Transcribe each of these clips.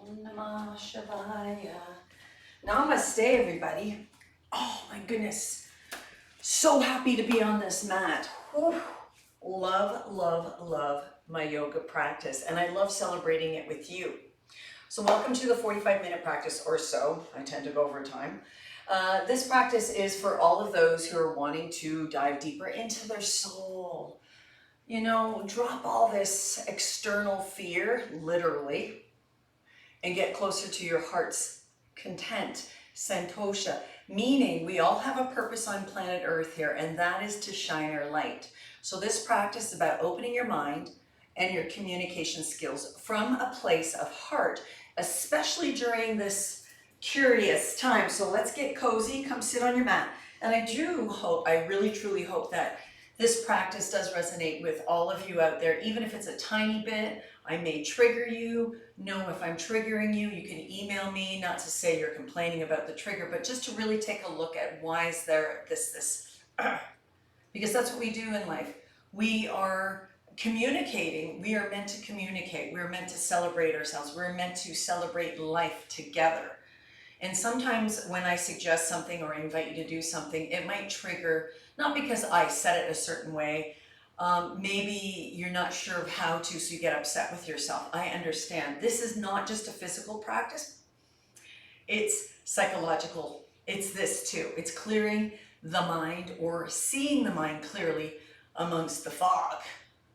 Om Namah Shivaya. Namaste, everybody. Oh my goodness. So happy to be on this mat. Whew. Love, love, love my yoga practice, and I love celebrating it with you. So welcome to the 45-minute practice or so. I tend to go over time. This practice is for all of those who are wanting to dive deeper into their soul. You know, drop all this external fear, literally, and get closer to your heart's content, santosha, meaning we all have a purpose on planet Earth here, and that is to shine our light. So this practice is about opening your mind and your communication skills from a place of heart, especially during this curious time. So let's get cozy, come sit on your mat. And I do hope, I really truly hope that this practice does resonate with all of you out there, even if it's a tiny bit. I may trigger you. Know if I'm triggering you. You can email me, not to say you're complaining about the trigger, but just to really take a look at why is there this, because that's what we do in life. We are communicating. We are meant to communicate. We're meant to celebrate ourselves. We're meant to celebrate life together. And sometimes when I suggest something or I invite you to do something, it might trigger, not because I said it a certain way, maybe you're not sure of how to, so you get upset with yourself. I understand. This is not just a physical practice. It's psychological. It's this too. It's clearing the mind or seeing the mind clearly amongst the fog,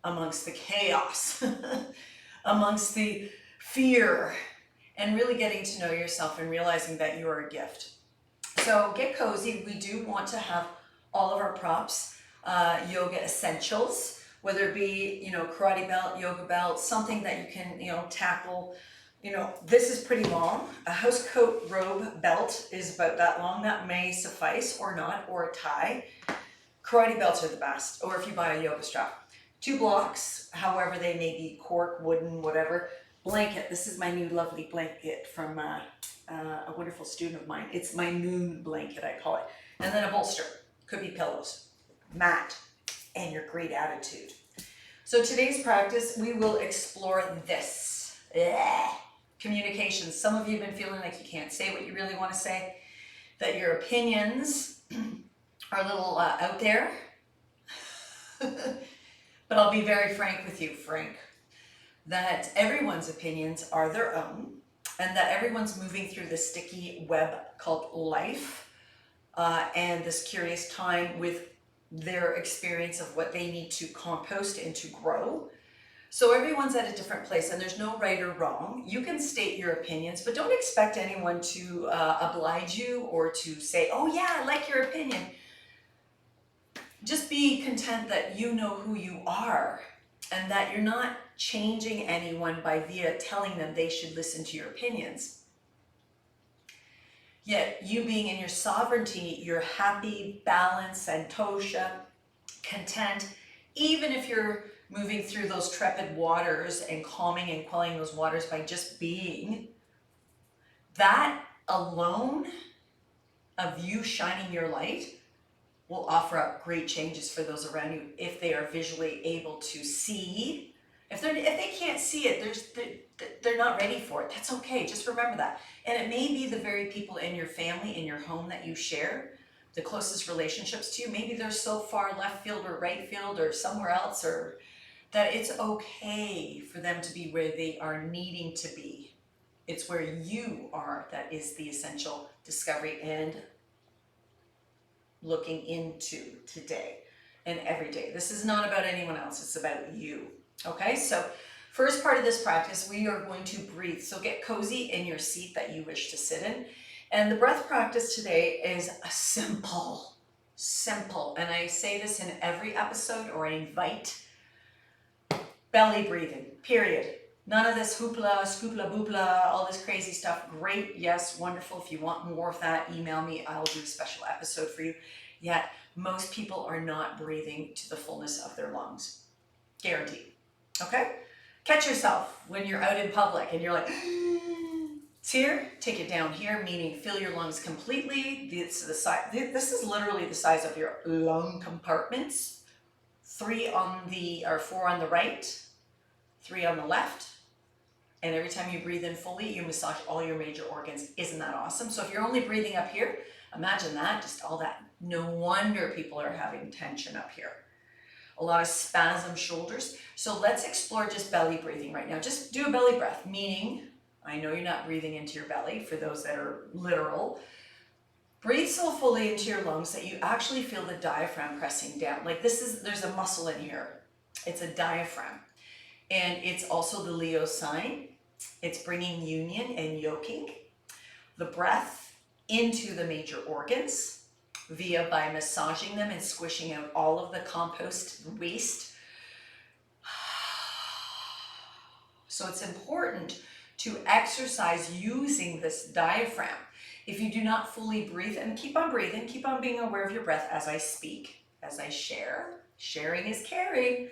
amongst the chaos, amongst the fear, and really getting to know yourself and realizing that you are a gift. So get cozy. We do want to have all of our props, yoga essentials, whether it be, karate belt, yoga belt, something that you can, tackle. This is pretty long. A house coat robe belt is about that long. That may suffice or not, or a tie. Karate belts are the best, or if you buy a yoga strap. 2 blocks, however they may be, cork, wooden, whatever. Blanket. This is my new lovely blanket from a wonderful student of mine. It's my noon blanket, I call it. And then a bolster. Could be pillows, mat, and your great attitude. So today's practice, we will explore this. Communication. Some of you have been feeling like you can't say what you really want to say, that your opinions are a little out there. But I'll be very frank with you, that everyone's opinions are their own, and that everyone's moving through the sticky web called life, and this curious time with their experience of what they need to compost and to grow. So everyone's at a different place, and there's no right or wrong. You can state your opinions, but don't expect anyone to oblige you or to say, oh yeah, I like your opinion. Just be content that you know who you are, and that you're not changing anyone via telling them they should listen to your opinions. Yet you being in your sovereignty, you're happy, balanced, santosha, content, even if you're moving through those trepid waters and calming and quelling those waters by just being, that alone of you shining your light will offer up great changes for those around you if they are visually able to see. If they can't see it, they're not ready for it. That's okay. Just remember that. And it may be the very people in your family, in your home that you share, the closest relationships to you. Maybe they're so far left field or right field or somewhere else, or that it's okay for them to be where they are needing to be. It's where you are that is the essential discovery and looking into today and every day. This is not about anyone else. It's about you. Okay, so first part of this practice, we are going to breathe. So get cozy in your seat that you wish to sit in. And the breath practice today is a simple, and I say this in every episode, or I invite belly breathing, period. None of this hoopla, scoopla, boopla, all this crazy stuff. Great, yes, wonderful. If you want more of that, email me. I will do a special episode for you. Yet, most people are not breathing to the fullness of their lungs. Guaranteed. Okay? Catch yourself when you're out in public and you're like, it's here, take it down here, meaning fill your lungs completely. This is literally the size of your lung compartments. 4 on the right, 3 on the left, and every time you breathe in fully, you massage all your major organs. Isn't that awesome? So if you're only breathing up here, imagine that, just all that. No wonder people are having tension up here. A lot of spasm shoulders. So let's explore just belly breathing right now. Just do a belly breath, meaning, I know you're not breathing into your belly for those that are literal. Breathe so fully into your lungs that you actually feel the diaphragm pressing down. Like there's a muscle in here. It's a diaphragm. And it's also the Leo sign. It's bringing union and yoking the breath into the major organs by massaging them and squishing out all of the compost waste. So it's important to exercise using this diaphragm. If you do not fully breathe, and keep on breathing, keep on being aware of your breath as I speak, as I share. Sharing is caring.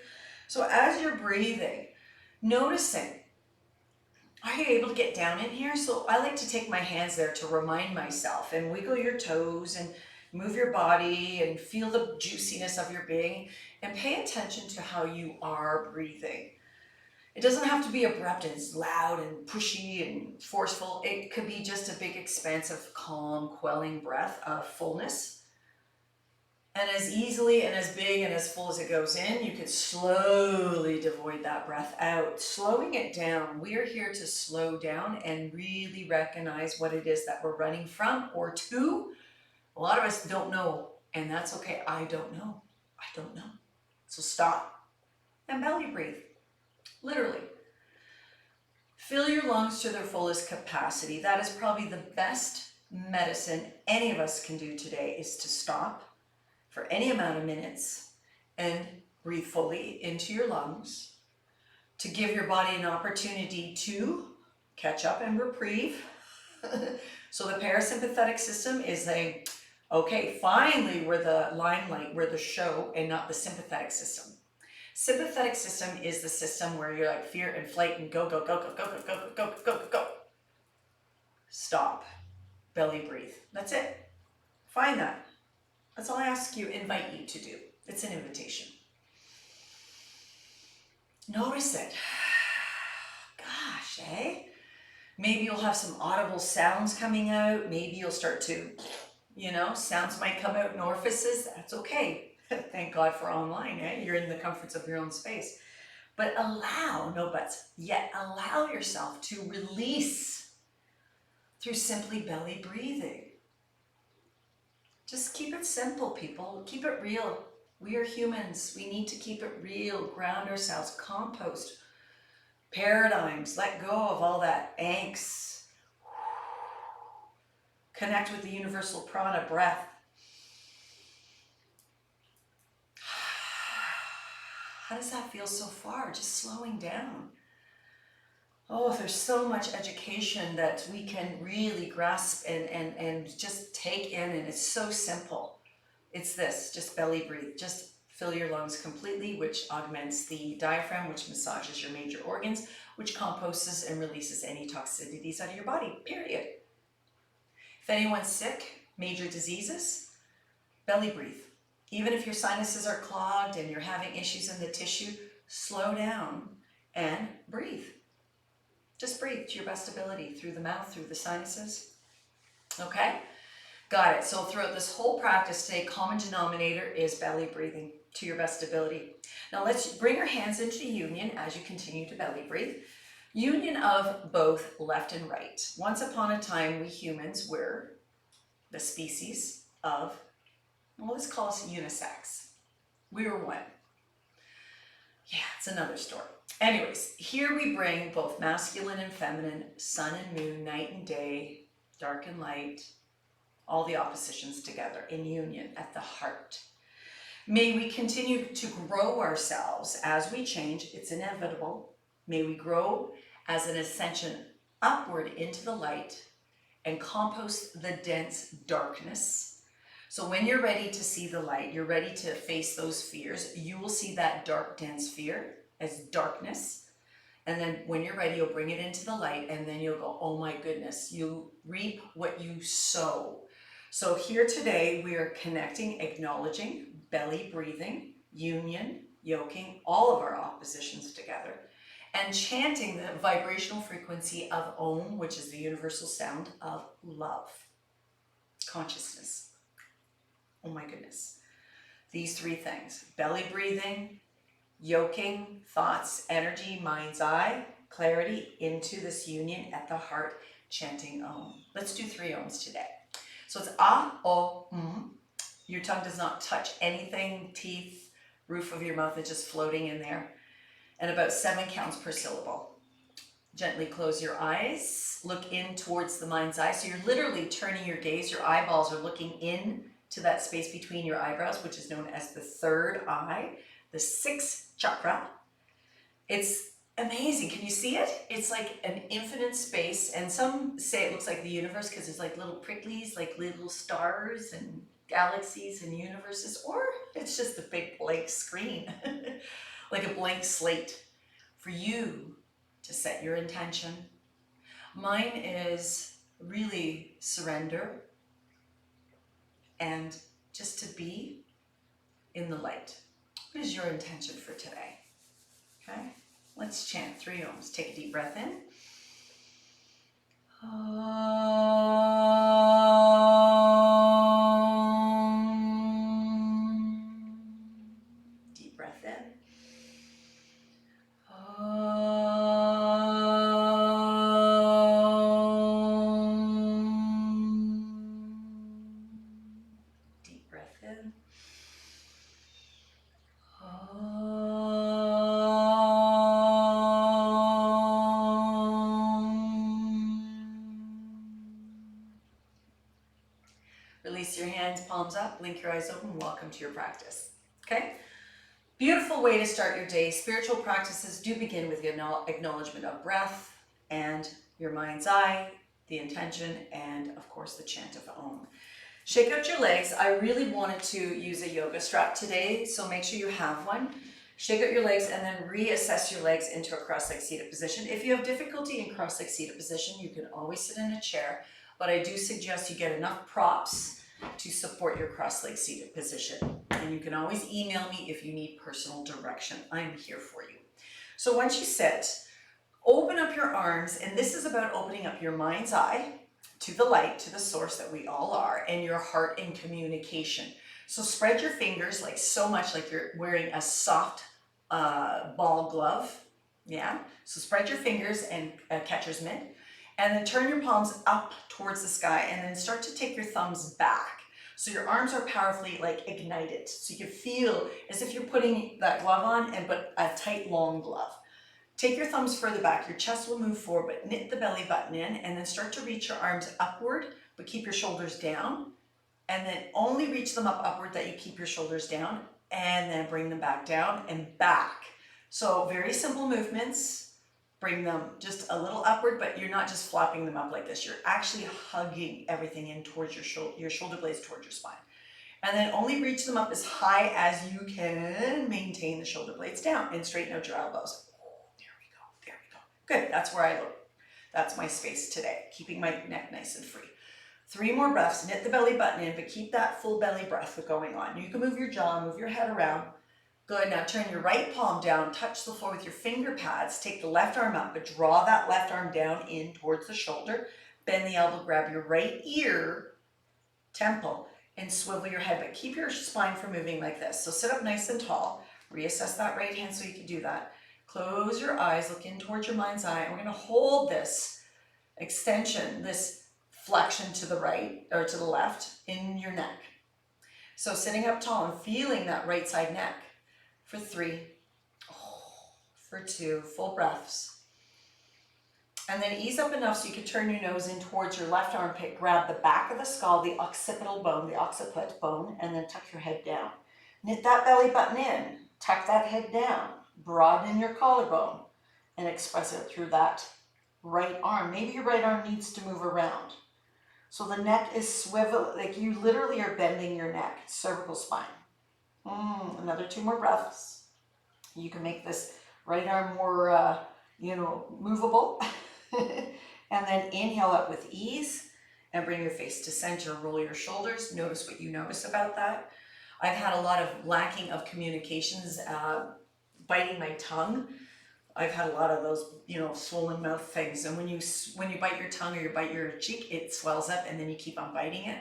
So as you're breathing, noticing, are you able to get down in here? So I like to take my hands there to remind myself and wiggle your toes and move your body and feel the juiciness of your being and pay attention to how you are breathing. It doesn't have to be abrupt and loud and pushy and forceful. It could be just a big expansive, calm, quelling breath of fullness. And as easily and as big and as full as it goes in, you could slowly devoid that breath out, slowing it down. We are here to slow down and really recognize what it is that we're running from or to. A lot of us don't know, and that's okay. I don't know. I don't know. So stop and belly breathe. Literally. Fill your lungs to their fullest capacity. That is probably the best medicine any of us can do today, is to stop for any amount of minutes and breathe fully into your lungs, to give your body an opportunity to catch up and reprieve. So the parasympathetic system is saying, okay, finally we're the limelight, we're the show, and not the sympathetic system. Sympathetic system is the system where you're like fear and flight and go, go, go, go, go, go, go, go, go, go, go. Stop. Belly breathe. That's it. Find that. That's all I ask you, invite you to do. It's an invitation. Notice it. Gosh, eh? Maybe you'll have some audible sounds coming out. Maybe you'll start to, sounds might come out in orifices. That's okay. Thank God for online, eh? You're in the comforts of your own space. But no buts, yet allow yourself to release through simply belly breathing. Just keep it simple, people. Keep it real. We are humans. We need to keep it real, ground ourselves, compost paradigms, let go of all that angst. Connect with the universal prana breath. How does that feel so far? Just slowing down. Oh, there's so much education that we can really grasp and just take in, and it's so simple. It's this, just belly breathe. Just fill your lungs completely, which augments the diaphragm, which massages your major organs, which composts and releases any toxicities out of your body, period. If anyone's sick, major diseases, belly breathe. Even if your sinuses are clogged and you're having issues in the tissue, slow down and breathe. Just breathe to your best ability, through the mouth, through the sinuses. Okay? Got it. So throughout this whole practice today, common denominator is belly breathing to your best ability. Now let's bring our hands into union as you continue to belly breathe. Union of both left and right. Once upon a time, we humans were the species of, well, let's call us unisex. We were one. Yeah, it's another story. Anyways, here we bring both masculine and feminine, sun and moon, night and day, dark and light, all the oppositions together in union at the heart. May we continue to grow ourselves as we change. It's inevitable. May we grow as an ascension upward into the light and compost the dense darkness. So when you're ready to see the light, you're ready to face those fears, you will see that dark, dense fear as darkness. And then when you're ready, you'll bring it into the light, and then you'll go, oh my goodness, you reap what you sow. So here today, we are connecting, acknowledging, belly breathing, union, yoking, all of our oppositions together. and chanting the vibrational frequency of Om, which is the universal sound of love, consciousness. Oh my goodness. These three things: belly breathing, yoking, thoughts, energy, mind's eye, clarity into this union at the heart, chanting Om. Let's do 3 Oms today. So it's Ah, O, Your tongue does not touch anything, teeth, roof of your mouth is just floating in there. And about 7 counts per syllable. Gently close your eyes, look in towards the mind's eye. So you're literally turning your gaze, your eyeballs are looking in to that space between your eyebrows, which is known as the 3rd eye, the 6th chakra. It's amazing. Can you see it? It's like an infinite space, and some say it looks like the universe because there's like little pricklies, like little stars and galaxies and universes, or it's just a big blank screen, like a blank slate for you to set your intention. Mine is really surrender and just to be in the light. What is your intention for today? Okay, let's chant 3 Oms. Take a deep breath in. Deep breath in. Deep breath in. Release your hands, palms up, blink your eyes open. Welcome to your practice. Okay? Beautiful way to start your day. Spiritual practices do begin with the acknowledgement of breath and your mind's eye, the intention, and of course the chant of Om. Shake out your legs. I really wanted to use a yoga strap today, so make sure you have one. Shake out your legs and then reassess your legs into a cross-legged seated position. If you have difficulty in cross-legged seated position, you can always sit in a chair, but I do suggest you get enough props to support your cross-legged seated position. And you can always email me if you need personal direction. I'm here for you. So once you sit, open up your arms, and this is about opening up your mind's eye to the light, to the source that we all are, and your heart in communication. So spread your fingers like so much like you're wearing a soft ball glove. Yeah, so spread your fingers and a catcher's mitt, and then turn your palms up towards the sky, and then start to take your thumbs back. So your arms are powerfully like ignited. So you can feel as if you're putting that glove on, but a tight, long glove. Take your thumbs further back. Your chest will move forward, but knit the belly button in, and then start to reach your arms upward, but keep your shoulders down. And then only reach them up upward that you keep your shoulders down, and then bring them back down and back. So very simple movements. Bring them just a little upward, but you're not just flopping them up like this. You're actually hugging everything in towards your shoulder blades towards your spine. And then only reach them up as high as you can. Maintain the shoulder blades down and straighten out your elbows. There we go, there we go. Good, that's where I look. That's my space today, keeping my neck nice and free. 3 more breaths, knit the belly button in, but keep that full belly breath going on. You can move your jaw, move your head around. Good, now turn your right palm down, touch the floor with your finger pads, take the left arm up, but draw that left arm down in towards the shoulder. Bend the elbow, grab your right ear, temple, and swivel your head, but keep your spine from moving like this. So sit up nice and tall, reassess that right hand so you can do that. Close your eyes, look in towards your mind's eye, and we're gonna hold this extension, this flexion to the right, or to the left, in your neck. So sitting up tall and feeling that right side neck. For 3, for 2, full breaths. And then ease up enough so you can turn your nose in towards your left armpit, grab the back of the skull, the occipital bone, the occiput bone, and then tuck your head down. Knit that belly button in, tuck that head down, broaden your collarbone, and express it through that right arm. Maybe your right arm needs to move around. So the neck is swivel, like you literally are bending your neck, cervical spine. Another 2 more breaths. You can make this right arm more, movable. And then inhale up with ease and bring your face to center. Roll your shoulders. Notice what you notice about that. I've had a lot of lacking of communications, biting my tongue I've had a lot of those, you know, swollen mouth things. And when you bite your tongue or you bite your cheek, it swells up and then you keep on biting it.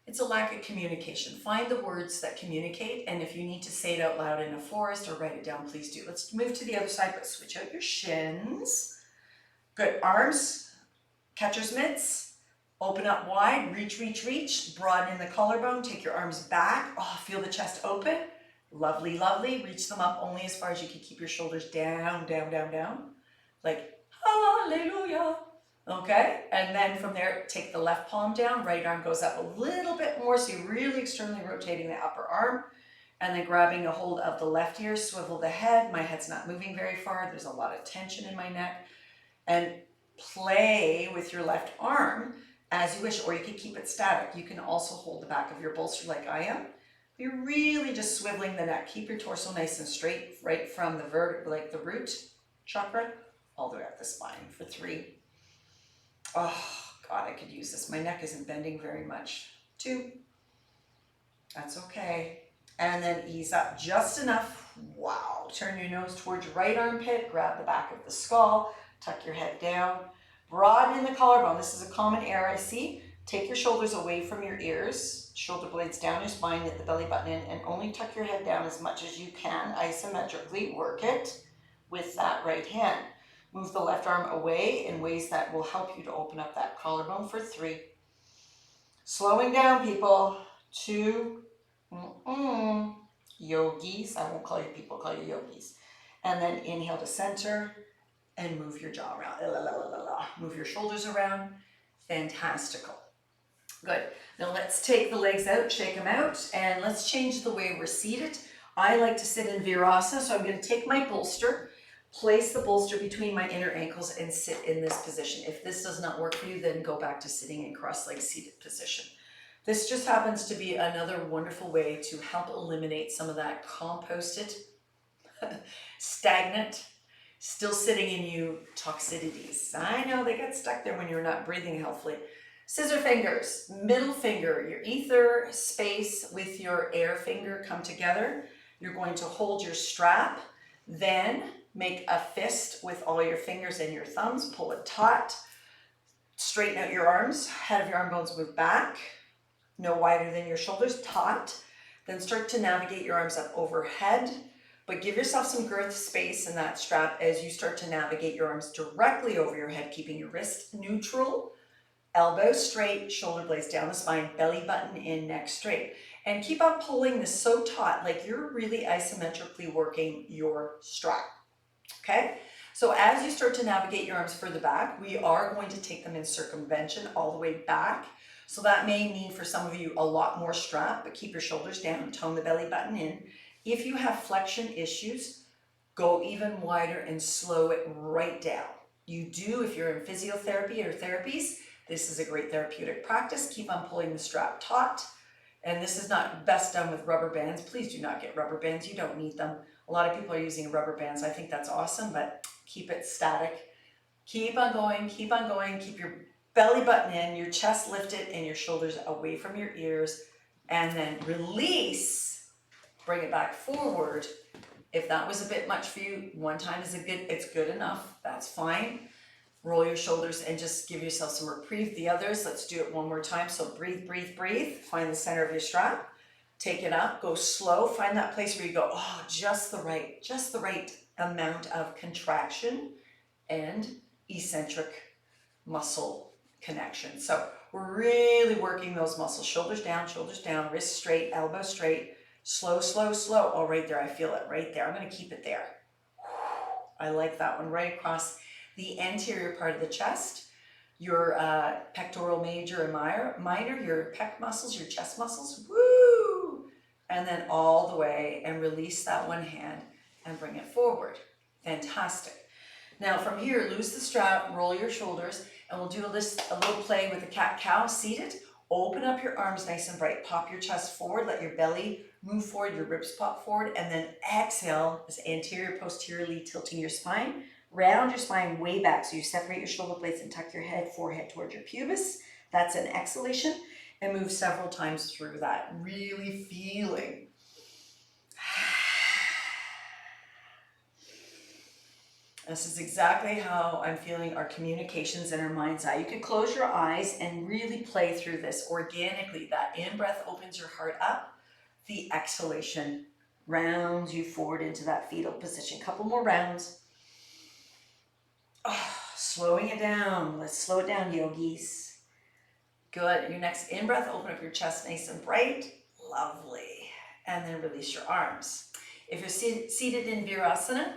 It's a lack of communication. Find the words that communicate, and if you need to say it out loud in a forest or write it down, please do. Let's move to the other side, but switch out your shins. Good. Arms, catcher's mitts, open up wide, reach, reach, reach, broaden in the collarbone, take your arms back. Oh, feel the chest open. Lovely, lovely. Reach them up only as far as you can. Keep your shoulders down, down, down, down. Like, hallelujah. Okay, and then from there, take the left palm down, right arm goes up a little bit more, so you're really externally rotating the upper arm, and then grabbing a hold of the left ear, swivel the head. My head's not moving very far. There's a lot of tension in my neck. And play with your left arm as you wish, or you can keep it static. You can also hold the back of your bolster like I am. You're really just swiveling the neck. Keep your torso nice and straight, right from the like the root chakra, all the way up the spine for 3. Oh, God, I could use this. My neck isn't bending very much. 2. That's okay. And then ease up just enough. Wow. Turn your nose towards your right armpit. Grab the back of the skull. Tuck your head down. Broaden in the collarbone. This is a common error I see. Take your shoulders away from your ears. Shoulder blades down your spine. Knit the belly button in. And only tuck your head down as much as you can. Isometrically work it with that right hand. Move the left arm away in ways that will help you to open up that collarbone for 3. Slowing down, people. 2. Yogis. I won't call you people, I'll call you yogis. And then inhale to center and move your jaw around. Move your shoulders around. Fantastical. Good. Now let's take the legs out, shake them out, and let's change the way we're seated. I like to sit in Virasana, so I'm going to take my bolster, place the bolster between my inner ankles and sit in this position. If this does not work for you, then go back to sitting in cross-legged seated position. This just happens to be another wonderful way to help eliminate some of that composted, stagnant, still sitting in you toxicities. I know they get stuck there when you're not breathing healthily. Scissor fingers, middle finger, your ether space with your air finger come together. You're going to hold your strap, then make a fist with all your fingers and your thumbs, pull it taut, straighten out your arms, head of your arm bones move back, no wider than your shoulders, taut. Then start to navigate your arms up overhead, but give yourself some girth space in that strap as you start to navigate your arms directly over your head, keeping your wrist neutral, elbows straight, shoulder blades down the spine, belly button in, neck straight. And keep on pulling this so taut, like you're really isometrically working your strap. Okay, so as you start to navigate your arms further back, we are going to take them in circumvention all the way back. So that may mean for some of you a lot more strap, but keep your shoulders down, tone the belly button in. If you have flexion issues, go even wider and slow it right down. You do, if you're in physiotherapy or therapies, this is a great therapeutic practice. Keep on pulling the strap taut. And this is not best done with rubber bands. Please do not get rubber bands. You don't need them. A lot of people are using rubber bands. I think that's awesome, but keep it static. Keep on going, keep on going. Keep your belly button in, your chest lifted, and your shoulders away from your ears. And then release, bring it back forward. If that was a bit much for you, one time is it's good enough. That's fine. Roll your shoulders and just give yourself some reprieve. The others, let's do it one more time. So breathe, breathe, breathe. Find the center of your strap. Take it up, go slow. Find that place where you go, oh, just the right amount of contraction and eccentric muscle connection. So we're really working those muscles. Shoulders down, wrists straight, elbows straight. Slow, slow, slow. Oh, right there, I feel it right there. I'm going to keep it there. I like that one, right across the anterior part of the chest, your pectoral major and minor, your pec muscles, your chest muscles, woo! And then all the way and release that one hand and bring it forward. Fantastic. Now from here, loose the strap, roll your shoulders, and we'll do a little play with the cat-cow seated. Open up your arms nice and bright. Pop your chest forward, let your belly move forward, your ribs pop forward, and then exhale as anterior, posteriorly tilting your spine. Round your spine way back, so you separate your shoulder blades and tuck your forehead towards your pubis. That's an exhalation, and move several times through that, really feeling. This is exactly how I'm feeling our communications in our mind's eye. You can close your eyes and really play through this organically. That in-breath opens your heart up. The exhalation rounds you forward into that fetal position. Couple more rounds. Oh, slowing it down. Let's slow it down, yogis. Good. Your next in-breath, open up your chest nice and bright. Lovely. And then release your arms. If you're seated in Virasana,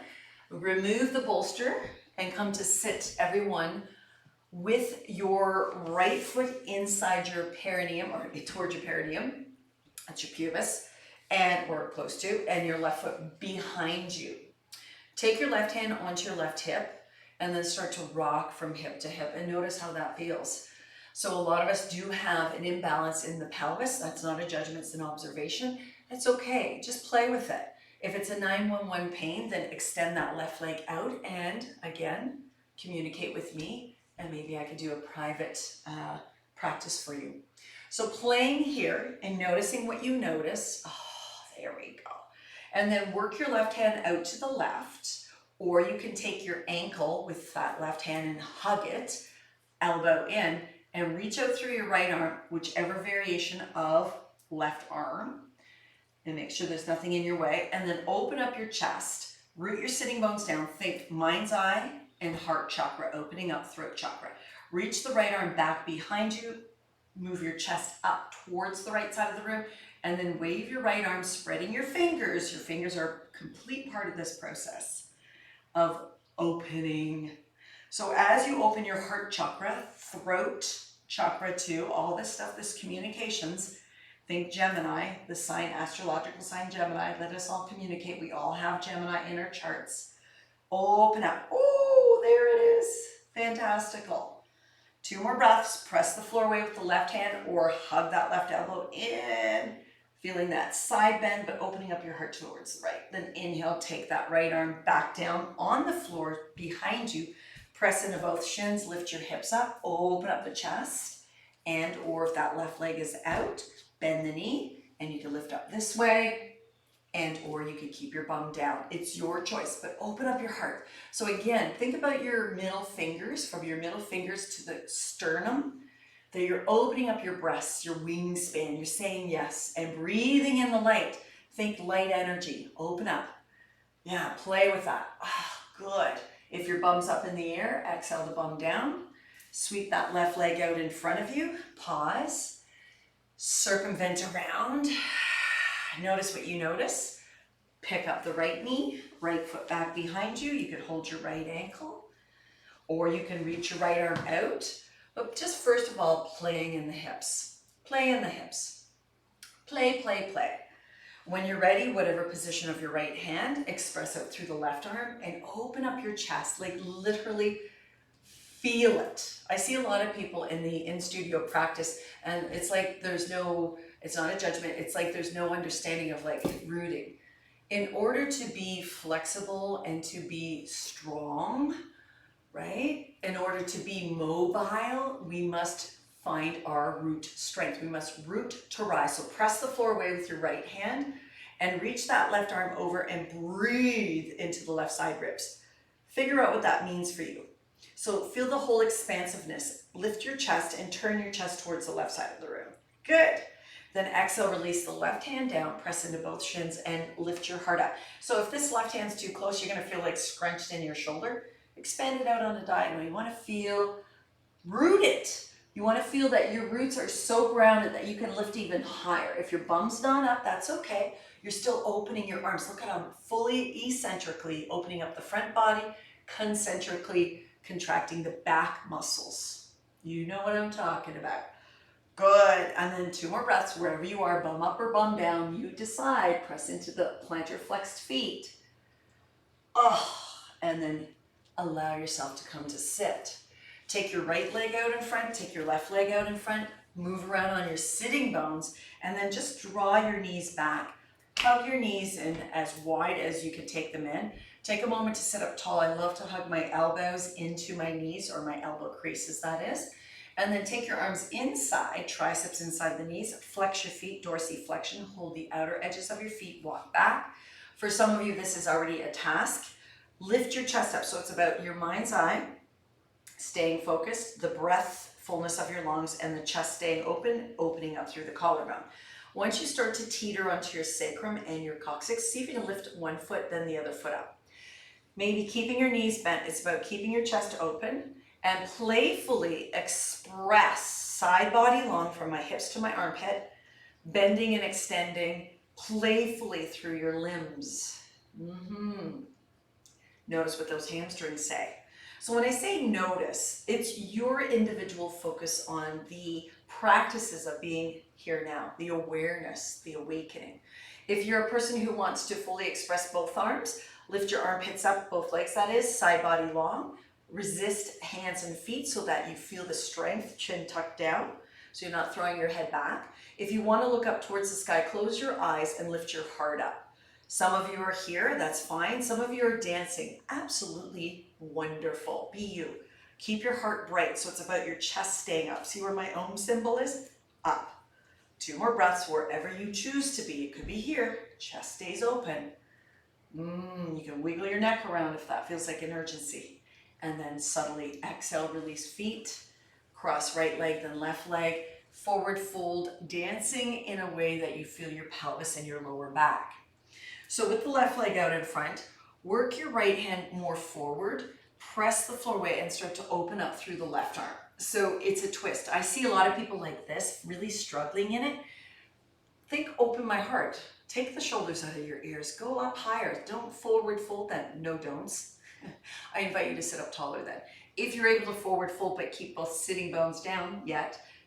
remove the bolster and come to sit, everyone, with your right foot inside your perineum, or towards your perineum, that's your pubis, or close to, and your left foot behind you. Take your left hand onto your left hip and then start to rock from hip to hip and notice how that feels. So a lot of us do have an imbalance in the pelvis. That's not a judgment, it's an observation. That's okay, just play with it. If it's a 911 pain, then extend that left leg out and again, communicate with me and maybe I could do a private practice for you. So playing here and noticing what you notice. Oh, there we go. And then work your left hand out to the left, or you can take your ankle with that left hand and hug it, elbow in, and reach out through your right arm, whichever variation of left arm, and make sure there's nothing in your way, and then open up your chest, root your sitting bones down, think mind's eye and heart chakra, opening up throat chakra. Reach the right arm back behind you, move your chest up towards the right side of the room, and then wave your right arm, spreading your fingers. Your fingers are a complete part of this process of opening. So as you open your heart chakra, throat chakra too, all this stuff, this communications, think Gemini, the sign, astrological sign Gemini, let us all communicate. We all have Gemini in our charts. Open up. Oh, there it is. Fantastical. 2 more breaths. Press the floor away with the left hand or hug that left elbow in. Feeling that side bend, but opening up your heart towards the right. Then inhale, take that right arm back down on the floor behind you. Press into both shins, lift your hips up, open up the chest, and or if that left leg is out, bend the knee, and you can lift up this way, and or you can keep your bum down. It's your choice, but open up your heart. So again, think about your middle fingers, from your middle fingers to the sternum, that you're opening up your breasts, your wingspan, you're saying yes, and breathing in the light. Think light energy, open up. Yeah, play with that. Ah, good. If your bum's up in the air, exhale the bum down. Sweep that left leg out in front of you. Pause. Circumvent around. Notice what you notice. Pick up the right knee, right foot back behind you. You could hold your right ankle, or you can reach your right arm out. But just first of all, playing in the hips. Play in the hips. Play, play, play. When you're ready, whatever position of your right hand, express out through the left arm and open up your chest, like literally feel it. I see a lot of people in the in-studio practice and it's like it's not a judgment, it's like there's no understanding of like rooting. In order to be flexible and to be strong, right? In order to be mobile, we must find our root strength. We must root to rise. So press the floor away with your right hand and reach that left arm over and breathe into the left side ribs. Figure out what that means for you. So feel the whole expansiveness. Lift your chest and turn your chest towards the left side of the room. Good. Then exhale, release the left hand down, press into both shins and lift your heart up. So if this left hand's too close, you're gonna feel like scrunched in your shoulder. Expand it out on a diagonal. You wanna feel rooted. You want to feel that your roots are so grounded that you can lift even higher. If your bum's not up, that's okay. You're still opening your arms. Look at them fully eccentrically, opening up the front body, concentrically contracting the back muscles. You know what I'm talking about. Good. And then 2 more breaths wherever you are, bum up or bum down. You decide. Press into the plantar flexed feet. Oh, and then allow yourself to come to sit. Take your right leg out in front, take your left leg out in front, move around on your sitting bones, and then just draw your knees back. Hug your knees in as wide as you can take them in. Take a moment to sit up tall. I love to hug my elbows into my knees, or my elbow creases, that is. And then take your arms inside, triceps inside the knees, flex your feet, dorsiflexion, hold the outer edges of your feet, walk back. For some of you, this is already a task. Lift your chest up. So it's about your mind's eye, staying focused, the breath, fullness of your lungs, and the chest staying open, opening up through the collarbone. Once you start to teeter onto your sacrum and your coccyx, see if you can lift one foot, then the other foot up. Maybe keeping your knees bent. It's about keeping your chest open and playfully express side body long from my hips to my armpit, bending and extending playfully through your limbs. Notice what those hamstrings say. So when I say notice, it's your individual focus on the practices of being here now, the awareness, the awakening. If you're a person who wants to fully express both arms, lift your armpits up, both legs that is, side body long. Resist hands and feet so that you feel the strength, chin tucked down, so you're not throwing your head back. If you want to look up towards the sky, close your eyes and lift your heart up. Some of you are here, that's fine. Some of you are dancing, absolutely wonderful. Be you. Keep your heart bright, so it's about your chest staying up. See where my Om symbol is? Up. 2 more breaths wherever you choose to be. It could be here, chest stays open. You can wiggle your neck around if that feels like an urgency. And then subtly exhale, release feet, cross right leg, then left leg, forward fold, dancing in a way that you feel your pelvis and your lower back. So with the left leg out in front, work your right hand more forward, press the floor away and start to open up through the left arm. So it's a twist. I see a lot of people like this, really struggling in it. Think open my heart. Take the shoulders out of your ears. Go up higher. Don't forward fold then. No don'ts. I invite you to sit up taller then. If you're able to forward fold but keep both sitting bones down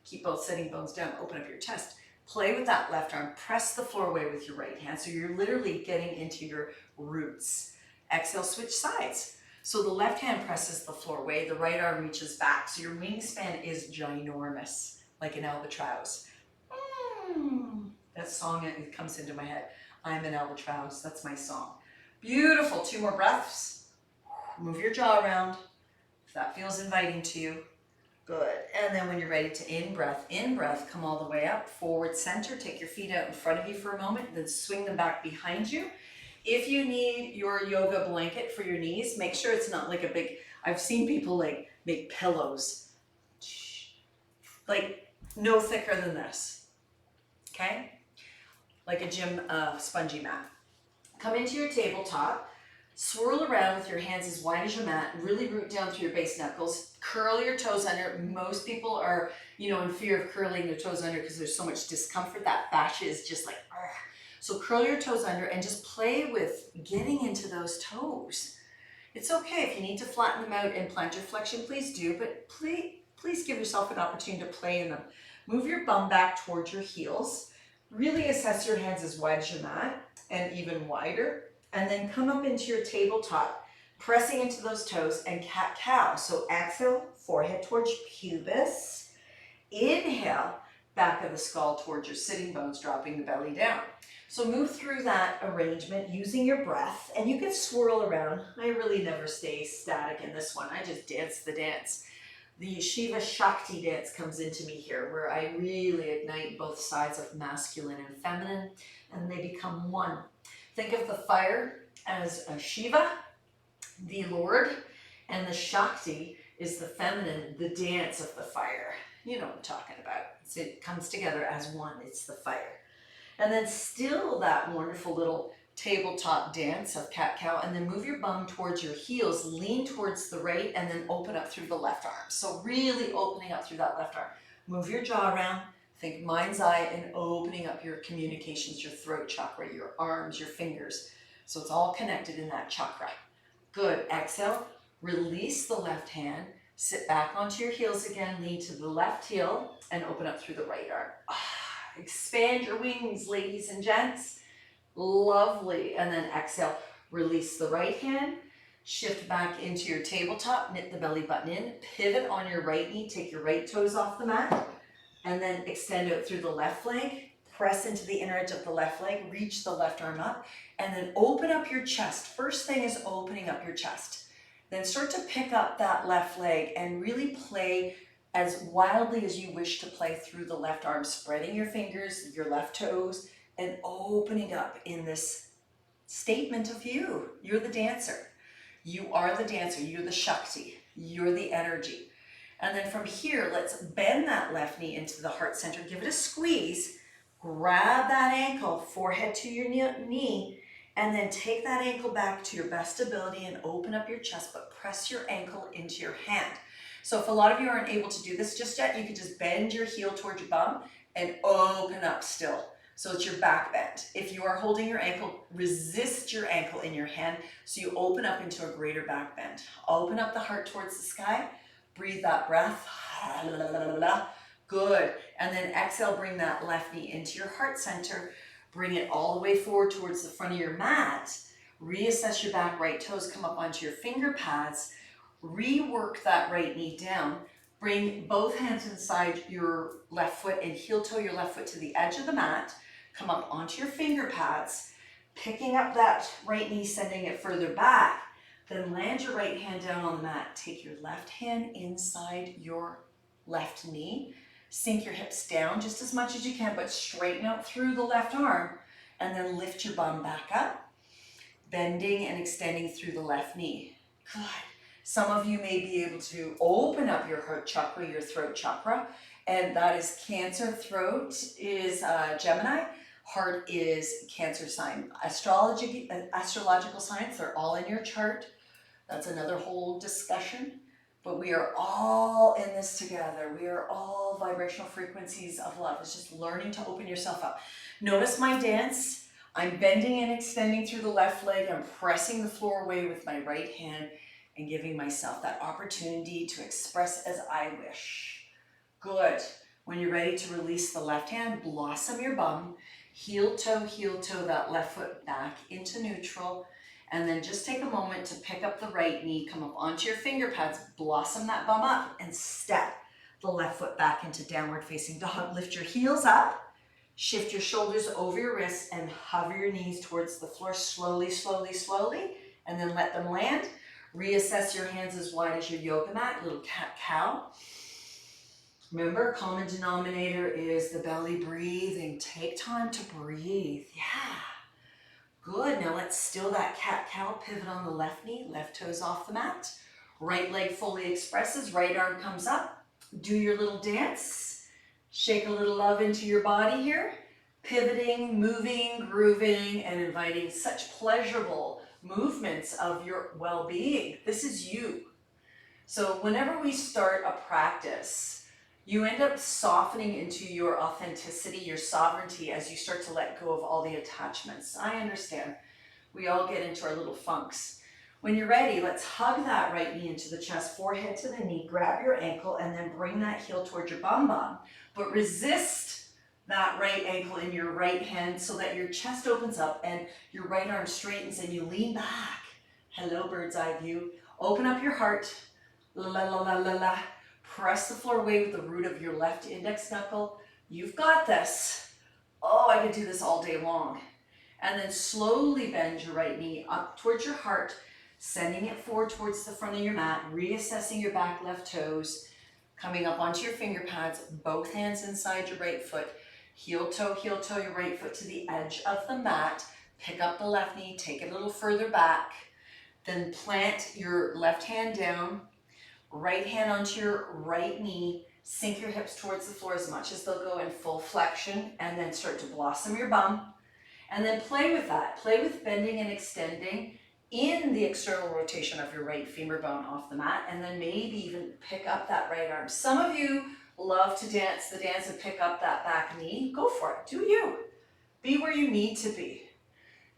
keep both sitting bones down, open up your chest. Play with that left arm, press the floor away with your right hand. So you're literally getting into your roots. Exhale, switch sides. So the left hand presses the floor away, the right arm reaches back. So your wingspan is ginormous, like an albatross. That song, it comes into my head. I'm an albatross, that's my song. Beautiful, 2 more breaths. Move your jaw around, if that feels inviting to you. Good, and then when you're ready to in breath, come all the way up, forward center, take your feet out in front of you for a moment, then swing them back behind you. If you need your yoga blanket for your knees, make sure it's not like a big, I've seen people like make pillows, like no thicker than this, okay? Like a gym spongy mat. Come into your tabletop. Swirl around with your hands as wide as your mat, really root down through your base knuckles, curl your toes under. Most people are, in fear of curling their toes under because there's so much discomfort. That fascia is just like, argh. So curl your toes under and just play with getting into those toes. It's okay if you need to flatten them out and plantar flexion, please do, but please give yourself an opportunity to play in them. Move your bum back towards your heels. Really assess your hands as wide as your mat and even wider. And then come up into your tabletop, pressing into those toes and cat-cow. So exhale, forehead towards pubis. Inhale, back of the skull towards your sitting bones, dropping the belly down. So move through that arrangement using your breath, and you can swirl around. I really never stay static in this one. I just dance the dance. The Shiva Shakti dance comes into me here, where I really ignite both sides of masculine and feminine, and they become one. Think of the fire as a Shiva, the Lord, and the Shakti is the feminine, the dance of the fire. You know what I'm talking about. So it comes together as one, it's the fire. And then still that wonderful little tabletop dance of cat-cow, and then move your bum towards your heels, lean towards the right, and then open up through the left arm. So really opening up through that left arm. Move your jaw around. Think mind's eye and opening up your communications, your throat chakra, your arms, your fingers. So it's all connected in that chakra. Good. Exhale. Release the left hand. Sit back onto your heels again. Lean to the left heel and open up through the right arm. Expand your wings, ladies and gents. Lovely. And then exhale. Release the right hand. Shift back into your tabletop. Knit the belly button in. Pivot on your right knee. Take your right toes off the mat. And then extend out through the left leg, press into the inner edge of the left leg, reach the left arm up, and then open up your chest. First thing is opening up your chest. Then start to pick up that left leg and really play as wildly as you wish to play through the left arm, spreading your fingers, your left toes, and opening up in this statement of you. You're the dancer. You are the dancer, you're the Shakti, you're the energy. And then from here, let's bend that left knee into the heart center, give it a squeeze, grab that ankle, forehead to your knee, and then take that ankle back to your best ability and open up your chest, but press your ankle into your hand. So if a lot of you aren't able to do this just yet, you could just bend your heel towards your bum and open up still. So it's your back bend. If you are holding your ankle, resist your ankle in your hand so you open up into a greater back bend. Open up the heart towards the sky. Breathe that breath. Good. And then exhale, bring that left knee into your heart center. Bring it all the way forward towards the front of your mat. Reassess your back right toes, come up onto your finger pads. Rework that right knee down. Bring both hands inside your left foot and heel toe your left foot to the edge of the mat. Come up onto your finger pads, picking up that right knee, sending it further back. Then land your right hand down on the mat. Take your left hand inside your left knee. Sink your hips down just as much as you can, but straighten out through the left arm. And then lift your bum back up, bending and extending through the left knee. Good. Some of you may be able to open up your heart chakra, your throat chakra, and that is Cancer. Throat is Gemini. Heart is Cancer sign. Astrological signs, they're all in your chart. That's another whole discussion. But we are all in this together. We are all vibrational frequencies of love. It's just learning to open yourself up. Notice my dance. I'm bending and extending through the left leg. I'm pressing the floor away with my right hand and giving myself that opportunity to express as I wish. Good. When you're ready to release the left hand, blossom your bum. Heel toe, that left foot back into neutral. And then just take a moment to pick up the right knee, come up onto your finger pads, blossom that bum up, and step the left foot back into downward facing dog. Lift your heels up, shift your shoulders over your wrists, and hover your knees towards the floor slowly, slowly, slowly, and then let them land. Reassess your hands as wide as your yoga mat, little cat-cow. Remember, common denominator is the belly breathing. Take time to breathe. Yeah. Good. Now let's still that cat-cow. Pivot on the left knee, left toes off the mat. Right leg fully expresses, right arm comes up. Do your little dance. Shake a little love into your body here. Pivoting, moving, grooving, and inviting such pleasurable movements of your well-being. This is you. So whenever we start a practice, you end up softening into your authenticity, your sovereignty as you start to let go of all the attachments. I understand. We all get into our little funks. When you're ready, let's hug that right knee into the chest, forehead to the knee, grab your ankle, and then bring that heel towards your bum bum. But resist that right ankle in your right hand so that your chest opens up and your right arm straightens and you lean back. Hello, bird's eye view. Open up your heart. La la la la la. Press the floor away with the root of your left index knuckle. You've got this. Oh, I could do this all day long. And then slowly bend your right knee up towards your heart, sending it forward towards the front of your mat, reassessing your back left toes, coming up onto your finger pads, both hands inside your right foot, heel toe your right foot to the edge of the mat, pick up the left knee, take it a little further back, then plant your left hand down, right hand onto your right knee, sink your hips towards the floor as much as they'll go in full flexion, and then start to blossom your bum. And then play with that. Play with bending and extending in the external rotation of your right femur bone off the mat, and then maybe even pick up that right arm. Some of you love to dance the dance and pick up that back knee. Go for it. Do you. Be where you need to be.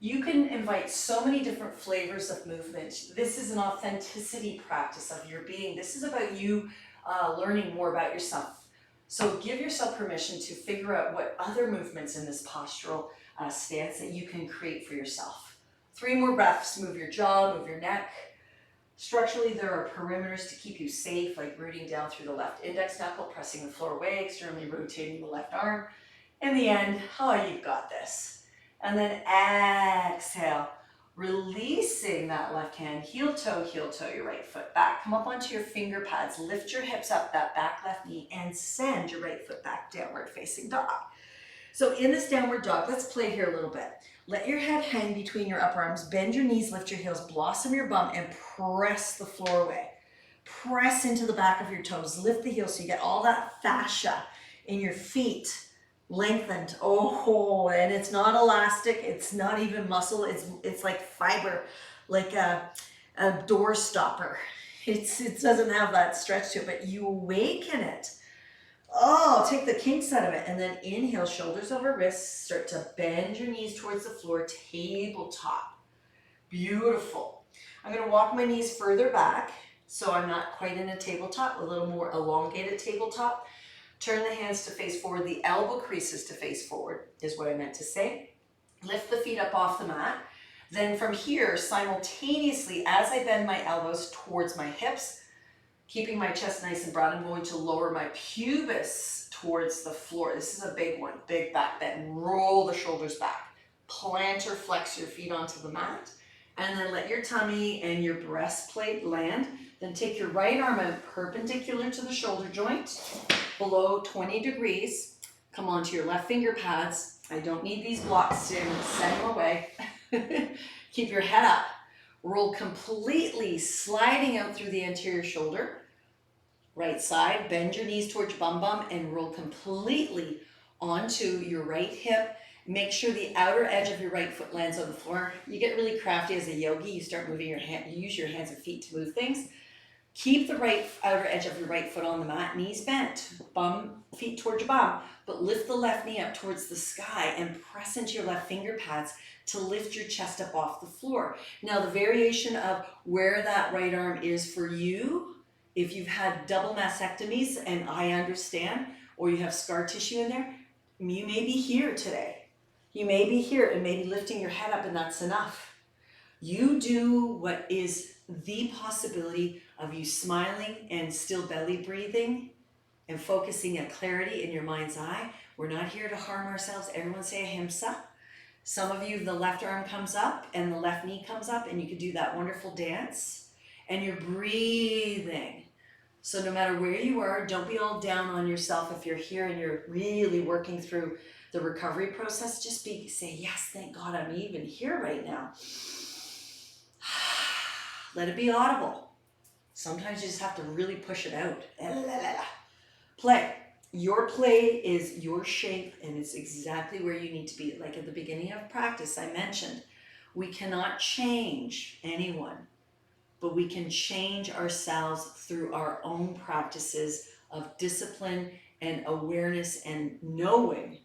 You can invite so many different flavors of movement. This is an authenticity practice of your being. This is about you learning more about yourself. So give yourself permission to figure out what other movements in this postural stance that you can create for yourself. 3 more breaths. Move your jaw, move your neck. Structurally, there are perimeters to keep you safe, like rooting down through the left index knuckle, pressing the floor away, externally rotating the left arm. In the end, oh, you've got this. And then exhale, releasing that left hand, heel toe your right foot back. Come up onto your finger pads, lift your hips up, that back left knee, and send your right foot back, downward facing dog. So in this downward dog, let's play here a little bit. Let your head hang between your upper arms, bend your knees, lift your heels, blossom your bum, and press the floor away. Press into the back of your toes, lift the heels so you get all that fascia in your feet lengthened. Oh, and it's not elastic, it's not even muscle, it's like fiber, like a door stopper. It doesn't have that stretch to it, but you awaken it. Oh, take the kinks out of it, and then inhale, shoulders over wrists, start to bend your knees towards the floor, tabletop. Beautiful. I'm gonna walk my knees further back, so I'm not quite in a tabletop, a little more elongated tabletop. Turn the hands to face forward, the elbow creases to face forward, is what I meant to say. Lift the feet up off the mat. Then from here, simultaneously, as I bend my elbows towards my hips, keeping my chest nice and broad, I'm going to lower my pubis towards the floor. This is a big one, big back bend. Roll the shoulders back. Plant or flex your feet onto the mat. And then let your tummy and your breastplate land. Then take your right arm out perpendicular to the shoulder joint, below 20 degrees. Come onto your left finger pads. I don't need these blocks today, I'm gonna send them away. Keep your head up. Roll completely, sliding out through the anterior shoulder. Right side, bend your knees towards your bum and roll completely onto your right hip. Make sure the outer edge of your right foot lands on the floor. You get really crafty as a yogi. You start moving your hand, you use your hands and feet to move things. Keep the right outer edge of your right foot on the mat, knees bent, feet towards your bum, but lift the left knee up towards the sky and press into your left finger pads to lift your chest up off the floor. Now the variation of where that right arm is for you, if you've had double mastectomies, and I understand, or you have scar tissue in there, you may be here today. You may be here and maybe lifting your head up and that's enough. You do what is the possibility of you smiling and still belly breathing and focusing on clarity in your mind's eye. We're not here to harm ourselves. Everyone say ahimsa. Some of you, the left arm comes up and the left knee comes up and you can do that wonderful dance and you're breathing. So no matter where you are, don't be all down on yourself if you're here and you're really working through the recovery process. Just say, yes, thank God I'm even here right now. Let it be audible. Sometimes you just have to really push it out. Play. Your play is your shape and it's exactly where you need to be. Like at the beginning of practice, I mentioned, we cannot change anyone, but we can change ourselves through our own practices of discipline and awareness and knowing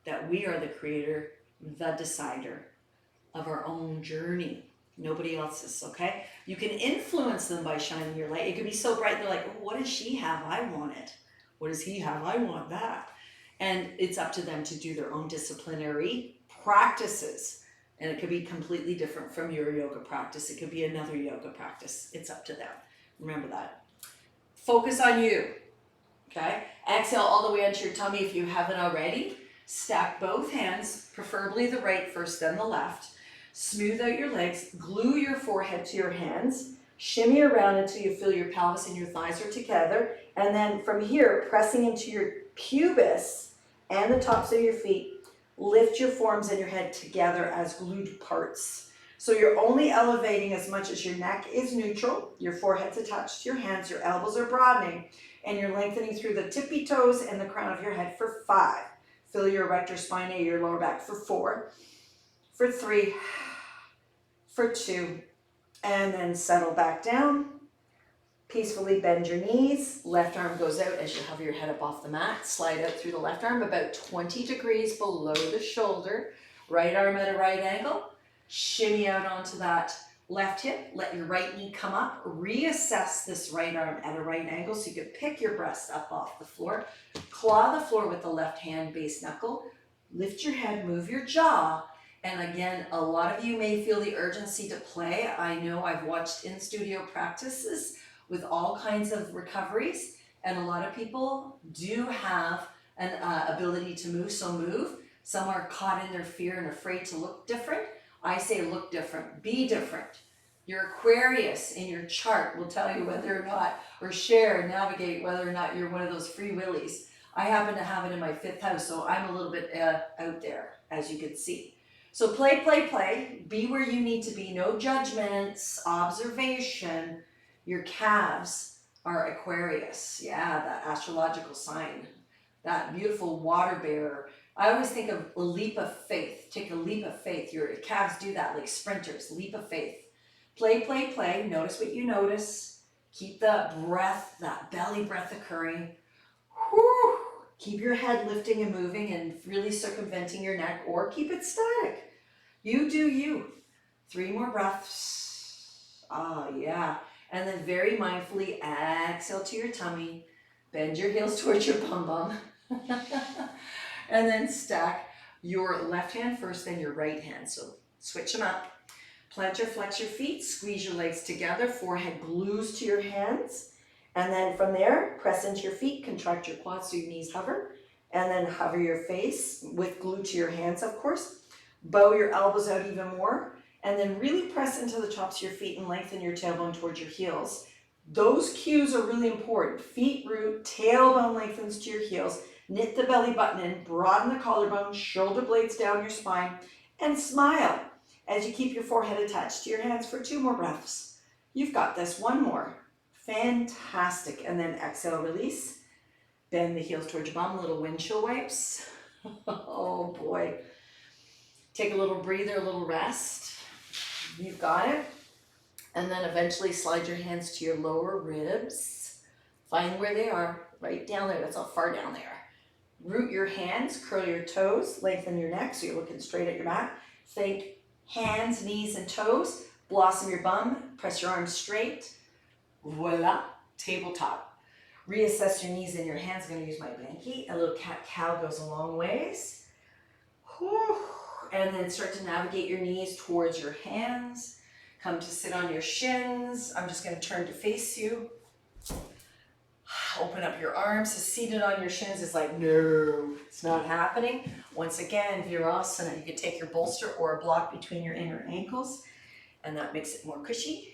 that we are the creator, the decider of our own journey. Nobody else's, okay? You can influence them by shining your light. It could be so bright, they're like, oh, what does she have? I want it. What does he have? I want that. And it's up to them to do their own disciplinary practices. And it could be completely different from your yoga practice. It could be another yoga practice. It's up to them. Remember that. Focus on you, okay? Exhale all the way onto your tummy if you haven't already. Stack both hands, preferably the right first, then the left. Smooth out your legs, glue your forehead to your hands, shimmy around until you feel your pelvis and your thighs are together, and then from here, pressing into your pubis and the tops of your feet, lift your forearms and your head together as glued parts. So you're only elevating as much as your neck is neutral, your forehead's attached to your hands, your elbows are broadening, and you're lengthening through the tippy toes and the crown of your head for 5. Feel your erector spinae, your lower back for 4. For 3, for 2, and then settle back down. Peacefully bend your knees. Left arm goes out as you hover your head up off the mat. Slide out through the left arm about 20 degrees below the shoulder. Right arm at a right angle. Shimmy out onto that left hip. Let your right knee come up. Reassess this right arm at a right angle so you can pick your breast up off the floor. Claw the floor with the left hand base knuckle. Lift your head, move your jaw. And again, a lot of you may feel the urgency to play. I know I've watched in-studio practices with all kinds of recoveries, and a lot of people do have an ability to move, so move. Some are caught in their fear and afraid to look different. I say look different, be different. Your Aquarius in your chart will tell you whether or not, or share and navigate whether or not you're one of those free willies. I happen to have it in my 5th house, so I'm a little bit out there, as you can see. So play, play, play. Be where you need to be. No judgments, observation. Your calves are Aquarius. Yeah, that astrological sign. That beautiful water bearer. I always think of a leap of faith. Take a leap of faith. Your calves do that like sprinters. Leap of faith. Play, play, play. Notice what you notice. Keep the breath, that belly breath occurring. Whew. Keep your head lifting and moving and really circumventing your neck, or keep it static. You do you. 3 more breaths. Ah, yeah. And then very mindfully exhale to your tummy. Bend your heels towards your bum bum. And then stack your left hand first, then your right hand. So switch them up. Plant or flex your feet. Squeeze your legs together. Forehead glues to your hands. And then from there, press into your feet, contract your quads so your knees hover, and then hover your face with glue to your hands, of course. Bow your elbows out even more, and then really press into the tops of your feet and lengthen your tailbone towards your heels. Those cues are really important. Feet root, tailbone lengthens to your heels, knit the belly button in, broaden the collarbone, shoulder blades down your spine, and smile as you keep your forehead attached to your hands for 2 more breaths. You've got this. 1 more. Fantastic. And then exhale, release. Bend the heels towards your bum, little windshield wipes. Oh boy. Take a little breather, a little rest. You've got it. And then eventually slide your hands to your lower ribs. Find where they are, right down there. That's how far down they are. Root your hands, curl your toes, lengthen your neck so you're looking straight at your back. Think hands, knees, and toes. Blossom your bum, press your arms straight. Voila, tabletop. Reassess your knees and your hands. I'm going to use my blankie. A little cat-cow goes a long ways. Whew. And then start to navigate your knees towards your hands. Come to sit on your shins. I'm just going to turn to face you. Open up your arms. So seated on your shins is like, no, it's not happening. Once again, Virasana. You can take your bolster or a block between your inner ankles, and that makes it more cushy.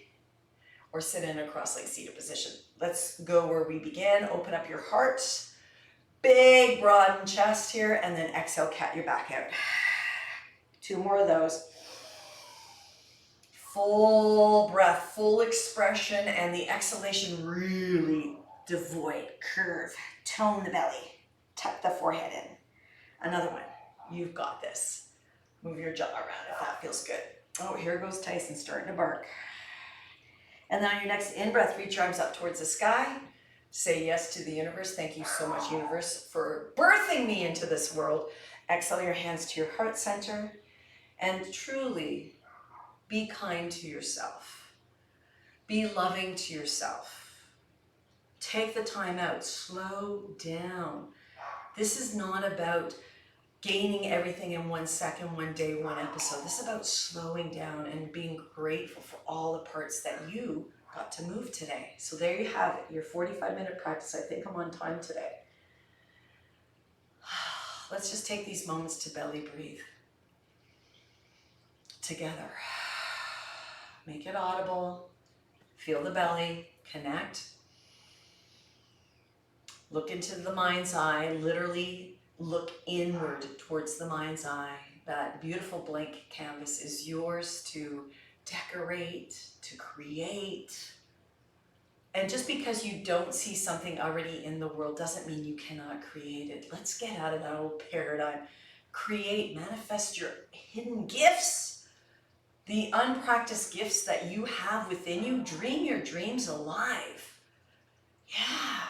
Or sit in a cross-legged seated position. Let's go where we began. Open up your heart. Big, broaden chest here, and then exhale, cat your back out. 2 more of those. Full breath, full expression, and the exhalation really devoid, curve, tone the belly, tuck the forehead in. Another one. You've got this. Move your jaw around if that feels good. Oh, here goes Tyson starting to bark. And then on your next in-breath, reach your arms up towards the sky. Say yes to the universe. Thank you so much, universe, for birthing me into this world. Exhale your hands to your heart center. And truly be kind to yourself. Be loving to yourself. Take the time out. Slow down. This is not about gaining everything in 1 second, 1 day, 1 episode. This is about slowing down and being grateful for all the parts that you got to move today. So there you have it, your 45-minute practice. I think I'm on time today. Let's just take these moments to belly breathe together. Make it audible. Feel the belly, connect. Look into the mind's eye, literally look inward towards the mind's eye. That beautiful blank canvas is yours to decorate, to create. And just because you don't see something already in the world doesn't mean you cannot create it. Let's get out of that old paradigm. Create, manifest your hidden gifts, the unpracticed gifts that you have within you. Dream your dreams alive. Yeah.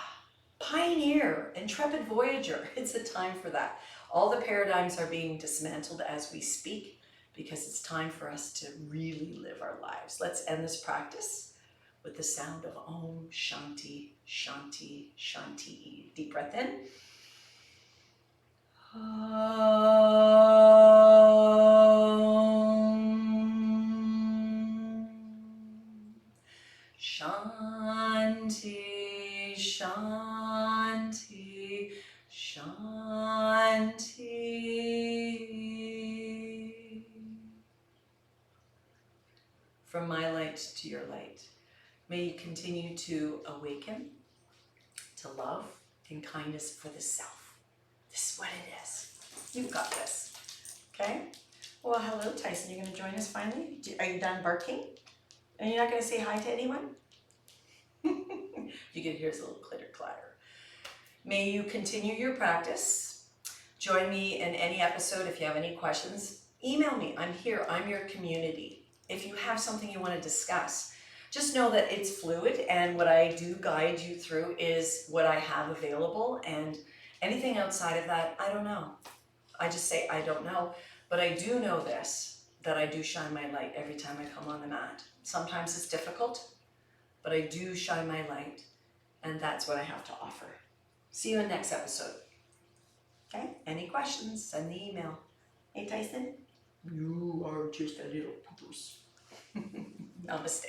Pioneer, intrepid voyager. It's a time for that. All the paradigms are being dismantled as we speak because it's time for us to really live our lives. Let's end this practice with the sound of Om Shanti, Shanti, Shanti. Deep breath in. Shanti, Shanti, Shanti. From my light to your light, may you continue to awaken to love and kindness for the self. This is what it is. You've got this. Okay? Well, hello, Tyson. You're going to join us finally? Are you done barking? And you're not going to say hi to anyone? You can hear his little clitter clatter. May you continue your practice. Join me in any episode if you have any questions. Email me. I'm here. I'm your community. If you have something you want to discuss, just know that it's fluid, and what I do guide you through is what I have available, and anything outside of that, I don't know. I just say I don't know, but I do know this, that I do shine my light every time I come on the mat. Sometimes it's difficult, but I do shine my light, and that's what I have to offer. See you in the next episode. Okay? Any questions, send the email. Hey, Tyson? You are just a little poops. Namaste.